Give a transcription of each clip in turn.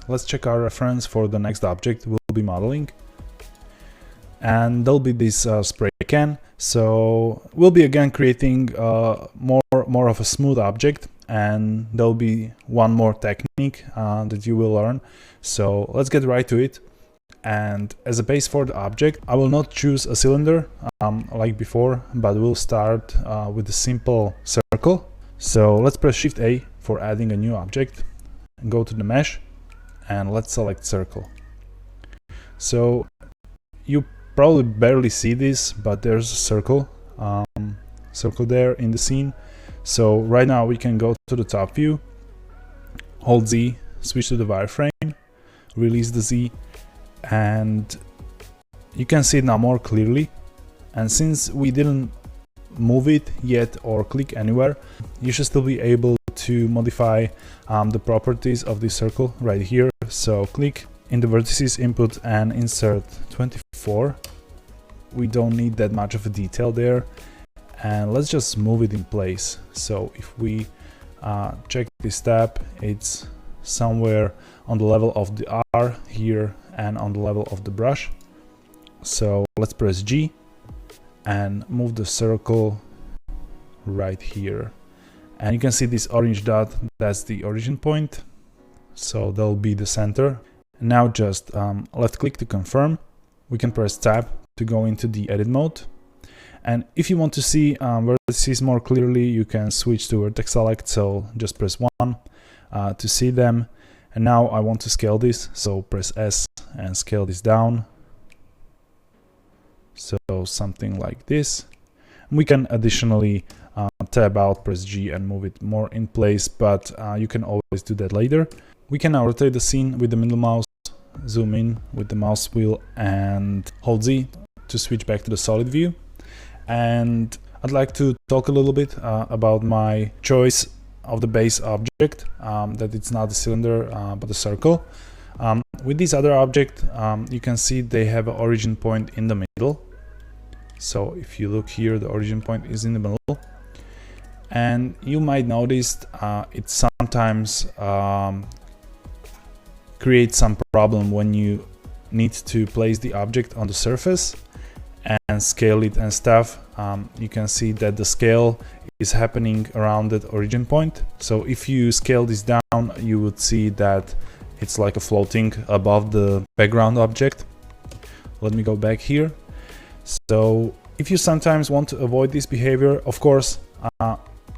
let's check our reference for the next object we'll be modeling. And there'll be this spray can. So we'll be again creating more of a smooth object, and there'll be one more technique that you will learn. So let's get right to it. And as a base for the object, I will not choose a cylinder like before, but we'll start with a simple circle. So let's press Shift A for adding a new object and go to the mesh, and let's select circle. So you probably barely see this, but there's a circle there in the scene. So right now we can go to the top view, hold Z, switch to the wireframe, release the Z, and you can see it now more clearly. And since we didn't move it yet or click anywhere, you should still be able to modify the properties of this circle right here. So click in the vertices input and insert 24. We don't need that much of a detail there, and let's just move it in place. So if we check this tab, it's somewhere on the level of the R here and on the level of the brush. So let's press G and move the circle right here, and you can see this orange dot, that's the origin point, so that'll be the center. Now just left click to confirm. We can press tab to go into the edit mode, and if you want to see vertices more clearly, you can switch to vertex select. So just press 1 to see them. And now I want to scale this, so press S and scale this down, so something like this. We can additionally tab out, press G and move it more in place, but you can always do that later. We can now rotate the scene with the middle mouse, zoom in with the mouse wheel, and hold Z to switch back to the solid view. And I'd like to talk a little bit about my choice of the base object, that it's not a cylinder but a circle. With this other object, you can see they have an origin point in the middle. So if you look here, the origin point is in the middle, and you might notice it sometimes creates some problem when you need to place the object on the surface and scale it and stuff. You can see that the scale is happening around that origin point. So if you scale this down, you would see that it's like a floating above the background object. Let me go back here. So if you sometimes want to avoid this behavior, of course,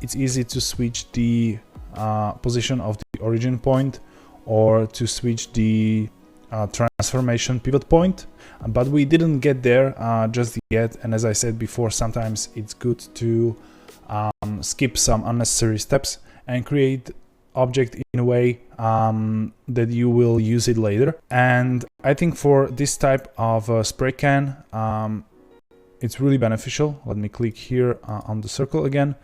it's easy to switch the position of the origin point or to switch the transformation pivot point, but we didn't get there just yet. And as I said before, sometimes it's good to skip some unnecessary steps and create object in a way that you will use it later. And I think for this type of spray can, it's really beneficial. Let me click here on the circle again.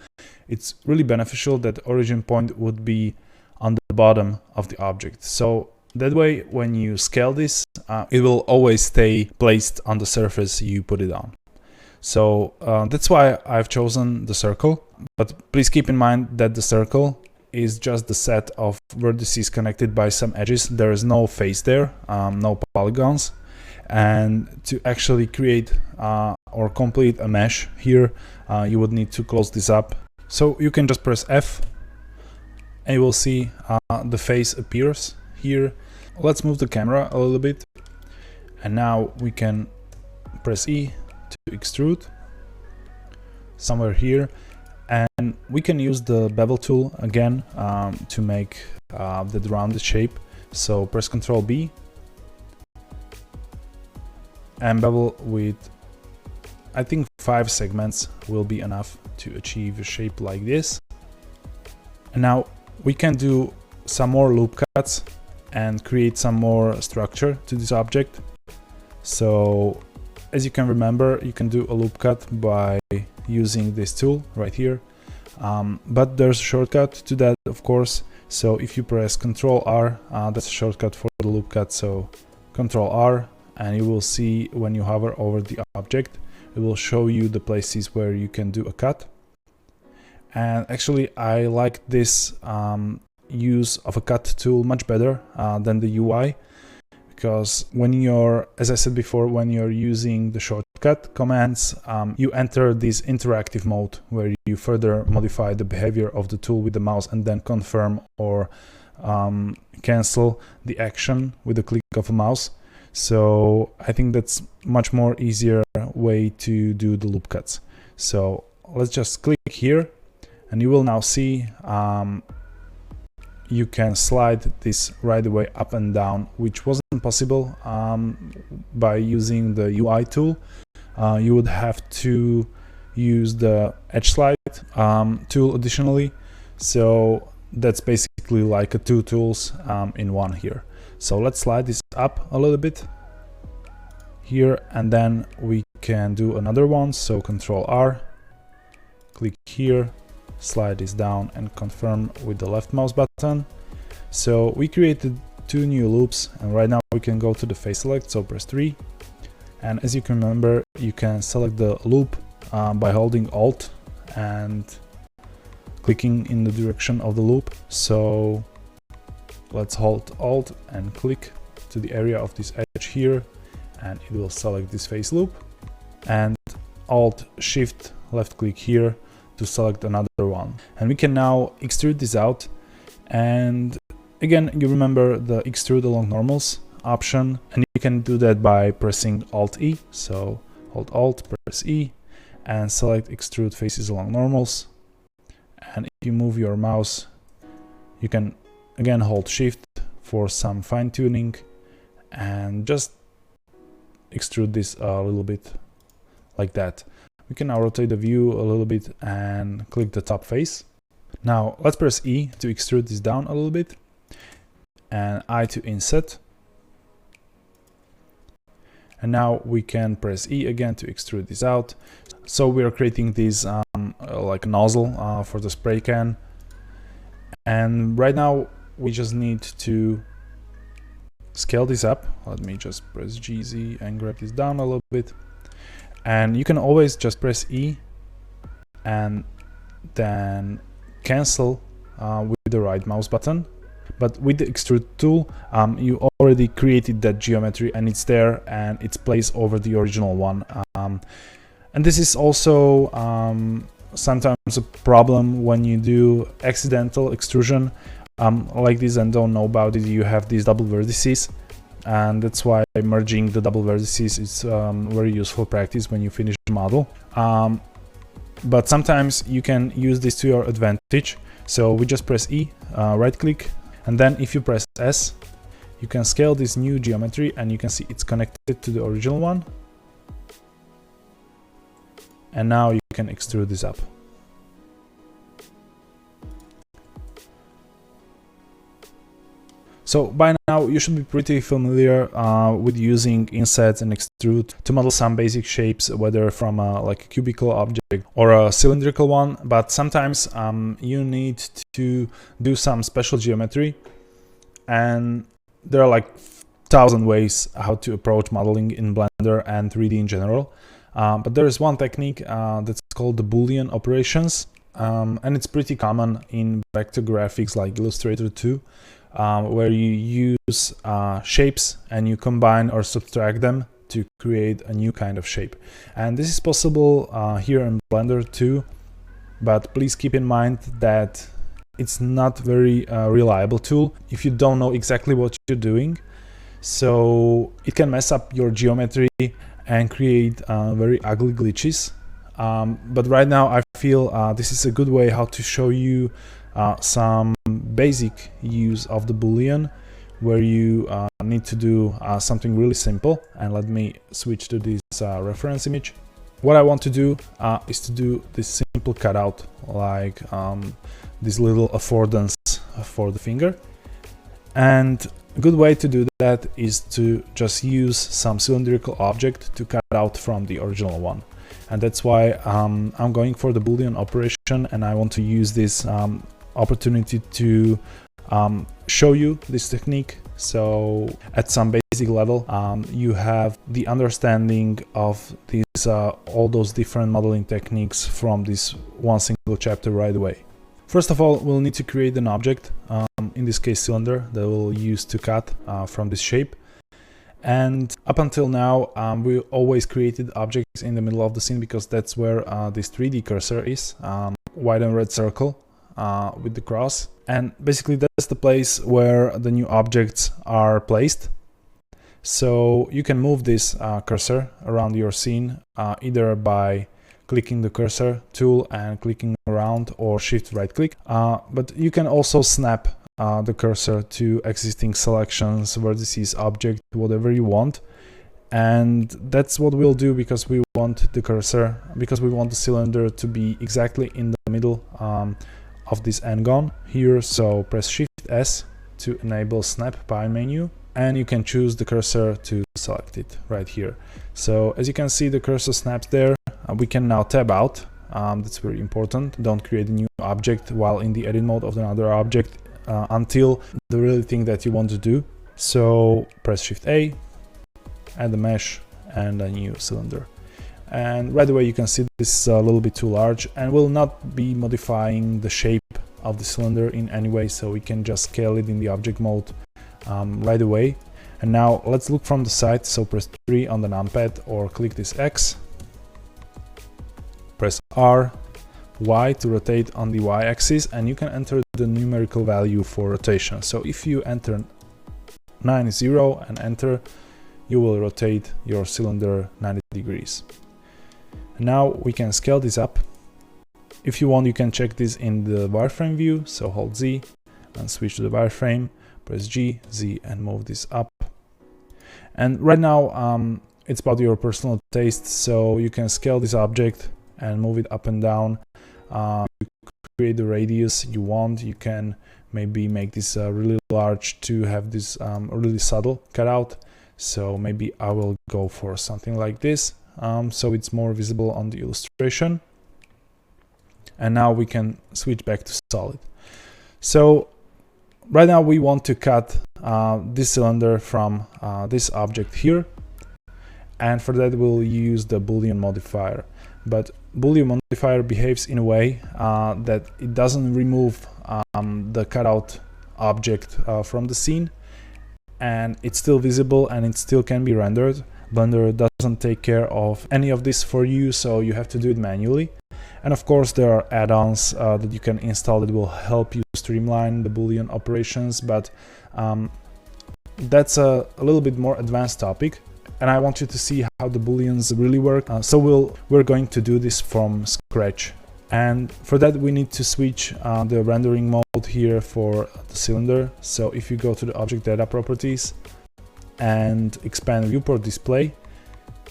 It's really beneficial that the origin point would be on the bottom of the object. So that way, when you scale this, it will always stay placed on the surface you put it on. So that's why I've chosen the circle. But please keep in mind that the circle is just the set of vertices connected by some edges. There is no face there, no polygons. And to actually create or complete a mesh here, you would need to close this up. So you can just press F and you will see the face appears here. Let's move the camera a little bit, and now we can press E to extrude somewhere here, and we can use the bevel tool again to make that rounded shape. So press Ctrl B and bevel with, I think 5 segments will be enough to achieve a shape like this. And now we can do some more loop cuts and create some more structure to this object. So as you can remember, you can do a loop cut by using this tool right here, but there's a shortcut to that, of course. So if you press Ctrl R, that's a shortcut for the loop cut. So Ctrl R, and you will see when you hover over the object, it will show you the places where you can do a cut. And actually I like this use of a cut tool much better than the UI, because when you're, as I said before, when you're using the shortcut commands, you enter this interactive mode where you further modify the behavior of the tool with the mouse and then confirm or cancel the action with the click of a mouse. So I think that's much more easier way to do the loop cuts. So let's just click here, and you will now see you can slide this right away up and down, which wasn't possible by using the UI tool. You would have to use the edge slide tool additionally. So that's basically like a two tools in one here. So let's slide this up a little bit here, and then we can do another one. So Control R, click here, slide this down and confirm with the left mouse button. So we created two new loops, and right now we can go to the face select, so press 3. And as you can remember, you can select the loop by holding Alt and clicking in the direction of the loop. So let's hold Alt and click to the area of this edge here, and it will select this face loop, and Alt Shift left click here to select another one. And we can now extrude this out, and again, you remember the extrude along normals option, and you can do that by pressing Alt E. So hold Alt, press E, and select extrude faces along normals. And if you move your mouse, you can again hold Shift for some fine tuning and just extrude this a little bit like that. We can now rotate the view a little bit and click the top face. Now let's press E to extrude this down a little bit, and I to inset. And now we can press E again to extrude this out. So we are creating this like a nozzle for the spray can. And right now we just need to scale this up. Let me just press GZ and grab this down a little bit. And you can always just press E and then cancel with the right mouse button. But with the extrude tool, you already created that geometry, and it's there and it's placed over the original one. And this is also sometimes a problem when you do accidental extrusion like this and don't know about it. You have these double vertices, and that's why merging the double vertices is very useful practice when you finish the model. But sometimes you can use this to your advantage. So we just press E, right click, and then if you press S, you can scale this new geometry, and you can see it's connected to the original one. And now you can extrude this up. So by now you should be pretty familiar with using insets and extrude to model some basic shapes, whether from like a cubical object or a cylindrical one. But sometimes you need to do some special geometry, and there are like 1,000 ways how to approach modeling in Blender and 3D in general. But there is one technique that's called the Boolean operations, and it's pretty common in vector graphics like Illustrator 2. Where you use shapes and you combine or subtract them to create a new kind of shape. And this is possible here in Blender too, but please keep in mind that it's not very reliable tool if you don't know exactly what you're doing. So it can mess up your geometry and create very ugly glitches. But right now I feel this is a good way how to show you some basic use of the Boolean, where you need to do something really simple. And let me switch to this reference image. What I want to do is to do this simple cutout, like this little affordance for the finger. And a good way to do that is to just use some cylindrical object to cut out from the original one. And that's why I'm going for the Boolean operation, and I want to use this opportunity to show you this technique. So at some basic level, you have the understanding of these all those different modeling techniques from this one single chapter right away. First of all, we'll need to create an object in this case cylinder, that we'll use to cut from this shape. And up until now, we always created objects in the middle of the scene because that's where this 3D cursor is, white and red circle with the cross. And basically that's the place where the new objects are placed. So you can move this cursor around your scene either by clicking the cursor tool and clicking around, or shift right click. But you can also snap the cursor to existing selections, vertices, object, whatever you want. And that's what we'll do because we want the cursor, because we want the cylinder to be exactly in the middle of this n-gon here. So press Shift S to enable snap pie menu, and you can choose the cursor to select it right here. So as you can see, the cursor snaps there. We can now tab out. That's very important. Don't create a new object while in the edit mode of another object until the really thing that you want to do. So press Shift A, add the mesh and a new cylinder. And right away you can see this is a little bit too large and will not be modifying the shape of the cylinder in any way, so we can just scale it in the object mode right away. And now let's look from the side. So press 3 on the numpad or click this X, press R, Y to rotate on the Y axis, and you can enter the numerical value for rotation. So if you enter 90 and enter, you will rotate your cylinder 90 degrees. And now we can scale this up. If you want, you can check this in the wireframe view. So hold Z and switch to the wireframe, press G, Z and move this up. And right now it's about your personal taste, so you can scale this object and move it up and down. You create the radius you want. You can maybe make this really large to have this really subtle cutout. So maybe I will go for something like this, so it's more visible on the illustration. And now we can switch back to solid. So right now we want to cut this cylinder from this object here, and for that we'll use the Boolean modifier. But Boolean modifier behaves in a way that it doesn't remove the cutout object from the scene, and it's still visible and it still can be rendered. Blender doesn't take care of any of this for you, so you have to do it manually. And of course there are add-ons that you can install that will help you streamline the Boolean operations, but that's a little bit more advanced topic, and I want you to see how the Booleans really work. So we're going to do this from scratch, and for that we need to switch the rendering mode here for the cylinder. So if you go to the object data properties and expand viewport display,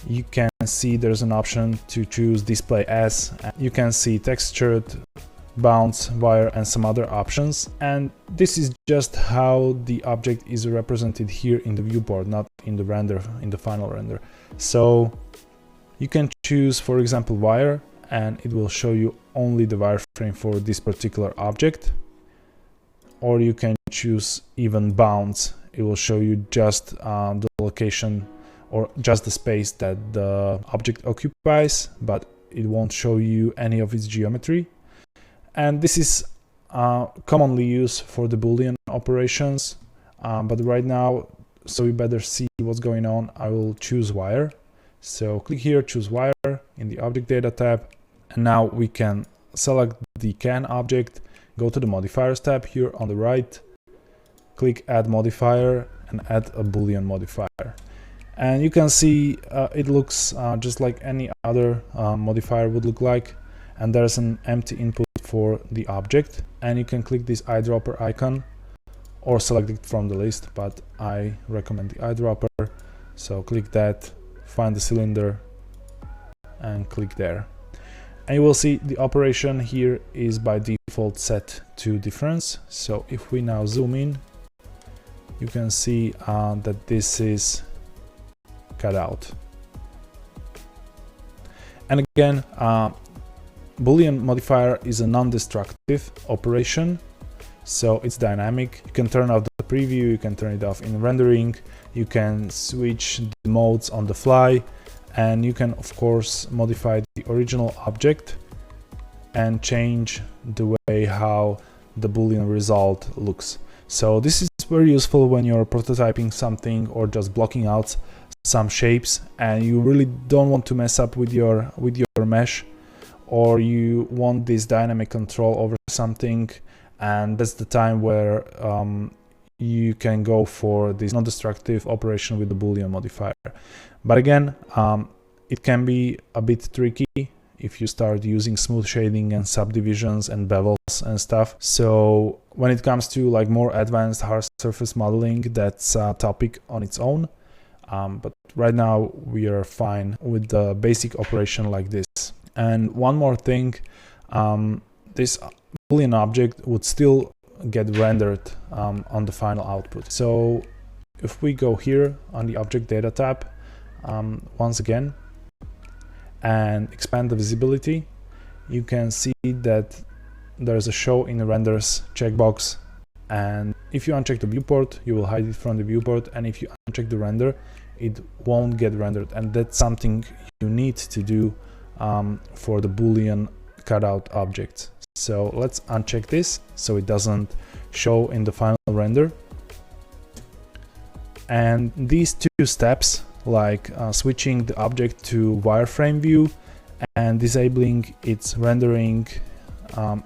you can see there's an option to choose display as. You can see textured, bounce, wire and some other options, and this is just how the object is represented here in the viewport, not in the render, in the final render. So you can choose, for example, wire, and it will show you only the wireframe for this particular object, or you can choose even bounce. It will show you just the location or just the space that the object occupies, but it won't show you any of its geometry. And this is commonly used for the Boolean operations, but right now, so you better see what's going on, I will choose wire. So click here, choose wire in the object data tab, and now we can select the can object, go to the modifiers tab here on the right, click add modifier and add a Boolean modifier. And you can see it looks just like any other modifier would look like, and there's an empty input for the object, and you can click this eyedropper icon or select it from the list, but I recommend the eyedropper. So click that, find the cylinder and click there, and you will see the operation here is by default set to difference. So if we now zoom in, you can see that this is cut out. And again, Boolean modifier is a non-destructive operation, so it's dynamic. You can turn off the preview, you can turn it off in rendering, you can switch the modes on the fly, and you can of course modify the original object and change the way how the Boolean result looks. So this is very useful when you're prototyping something or just blocking out some shapes and you really don't want to mess up with your mesh, or you want this dynamic control over something, and that's the time where you can go for this non-destructive operation with the Boolean modifier. But again, it can be a bit tricky if you start using smooth shading and subdivisions and bevels and stuff. So when it comes to like more advanced hard surface modeling, that's a topic on its own. But right now we are fine with the basic operation like this. And one more thing, this Boolean object would still get rendered on the final output. So if we go here on the object data tab, once again, and expand the visibility, you can see that there's a show in the renders checkbox, and if you uncheck the viewport, you will hide it from the viewport, and if you uncheck the render, it won't get rendered, and that's something you need to do for the Boolean cutout objects. So let's uncheck this so it doesn't show in the final render. And these two steps, like switching the object to wireframe view and disabling its rendering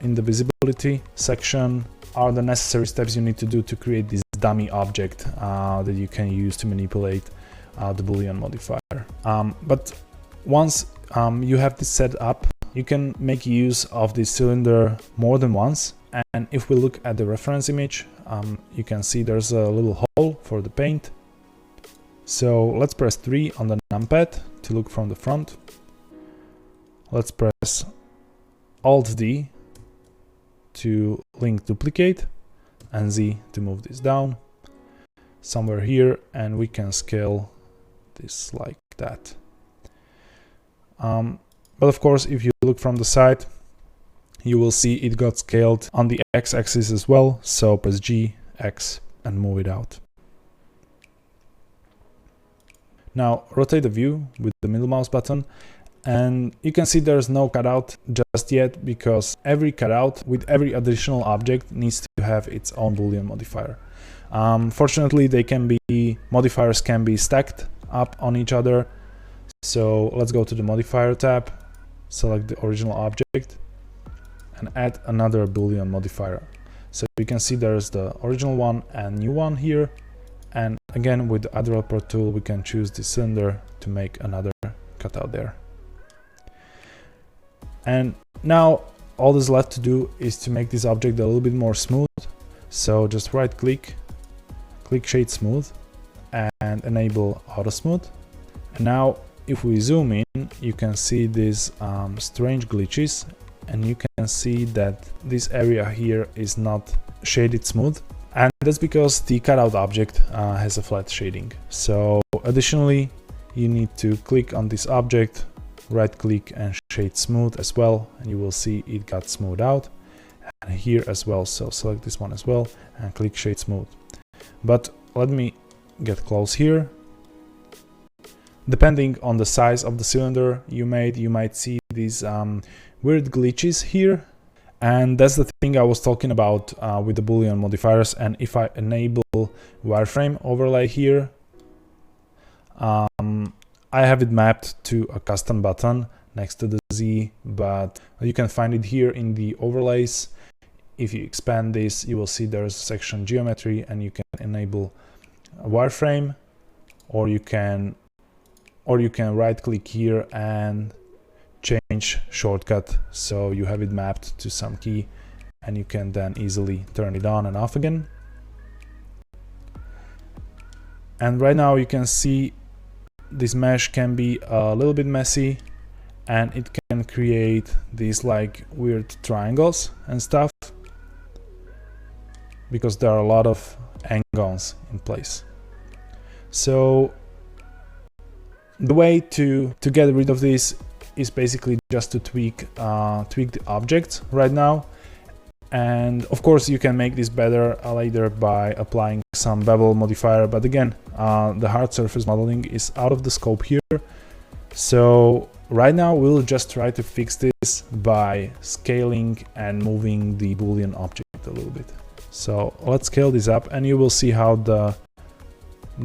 in the visibility section, are the necessary steps you need to do to create this dummy object that you can use to manipulate the Boolean modifier. But once you have this set up, you can make use of this cylinder more than once. And if we look at the reference image, you can see there's a little hole for the paint. So let's press 3 on the numpad to look from the front. Let's press Alt-D to link duplicate, and Z to move this down somewhere here, and we can scale this like that. But of course, if you look from the side, you will see it got scaled on the X-axis as well. So press G, X, and move it out. Now rotate the view with the middle mouse button, and you can see there's no cutout just yet, because every cutout with every additional object needs to have its own Boolean modifier. Fortunately, modifiers can be stacked up on each other. So let's go to the modifier tab, select the original object, and add another Boolean modifier. So you can see there's the original one and new one here. And again, with the Add Helper tool, we can choose the cylinder to make another cutout there. And now all that's left to do is to make this object a little bit more smooth. So just right click, click Shade Smooth, and enable Auto Smooth. And now if we zoom in, you can see these strange glitches, and you can see that this area here is not shaded smooth. And that's because the cutout object has a flat shading. So additionally, you need to click on this object, right click and shade smooth as well, and you will see it got smoothed out. And here as well, so select this one as well and click shade smooth. But let me get close here. Depending on the size of the cylinder you made, you might see these weird glitches here. And that's the thing I was talking about with the Boolean modifiers. And if I enable wireframe overlay here, I have it mapped to a custom button next to the Z, but you can find it here in the overlays. If you expand this, you will see there's a section geometry, and you can enable a wireframe, or you can right click here and change shortcut, so you have it mapped to some key, and you can then easily turn it on and off again. And right now you can see this mesh can be a little bit messy, and it can create these like weird triangles and stuff, because there are a lot of angles in place. So the way to get rid of this is basically just to tweak the object right now. And of course you can make this better later by applying some bevel modifier, but again, the hard surface modeling is out of the scope here. So right now we'll just try to fix this by scaling and moving the Boolean object. a little bit. So let's scale this up, and you will see how the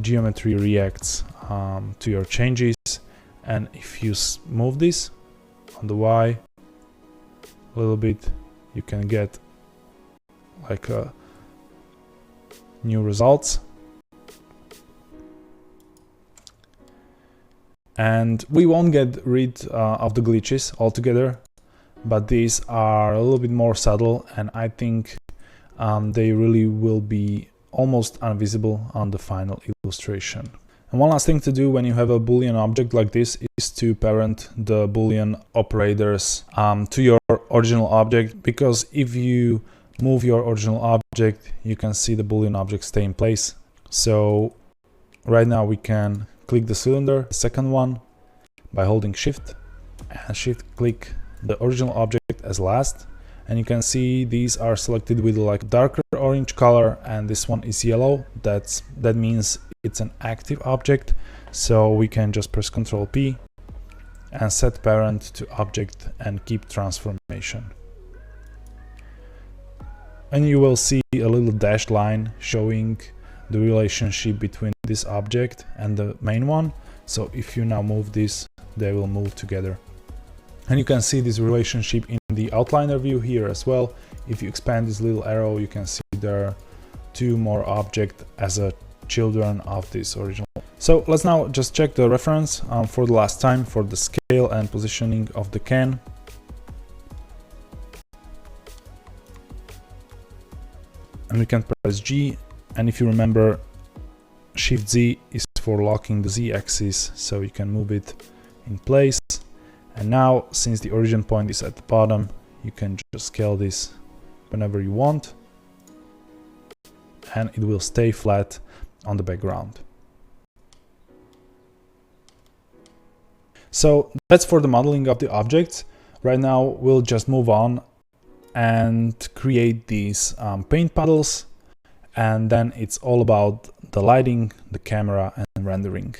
geometry reacts to your changes. And if you move this on the Y a little bit, you can get like new results. And we won't get rid of the glitches altogether, but these are a little bit more subtle, and I think they really will be almost invisible on the final illustration. And one last thing to do when you have a Boolean object like this is to parent the Boolean operators to your original object, because if you move your original object, you can see the Boolean object stay in place. So right now we can click the cylinder, the second one, by holding Shift, and Shift click the original object as last, and you can see these are selected with like darker orange color, and this one is yellow. That means it's an active object. So we can just press Ctrl P and set parent to object and keep transformation. And you will see a little dashed line showing the relationship between this object and the main one. So if you now move this, they will move together. And you can see this relationship in the outliner view here as well. If you expand this little arrow, you can see there are two more objects as a children of this original. So let's now just check the reference for the last time for the scale and positioning of the can. And we can press G, and if you remember, Shift Z is for locking the Z axis, so you can move it in place. And now, since the origin point is at the bottom, you can just scale this whenever you want, and it will stay flat on the background. So that's for the modeling of the objects. Right now we'll just move on and create these paint puddles, and then it's all about the lighting, the camera, and rendering.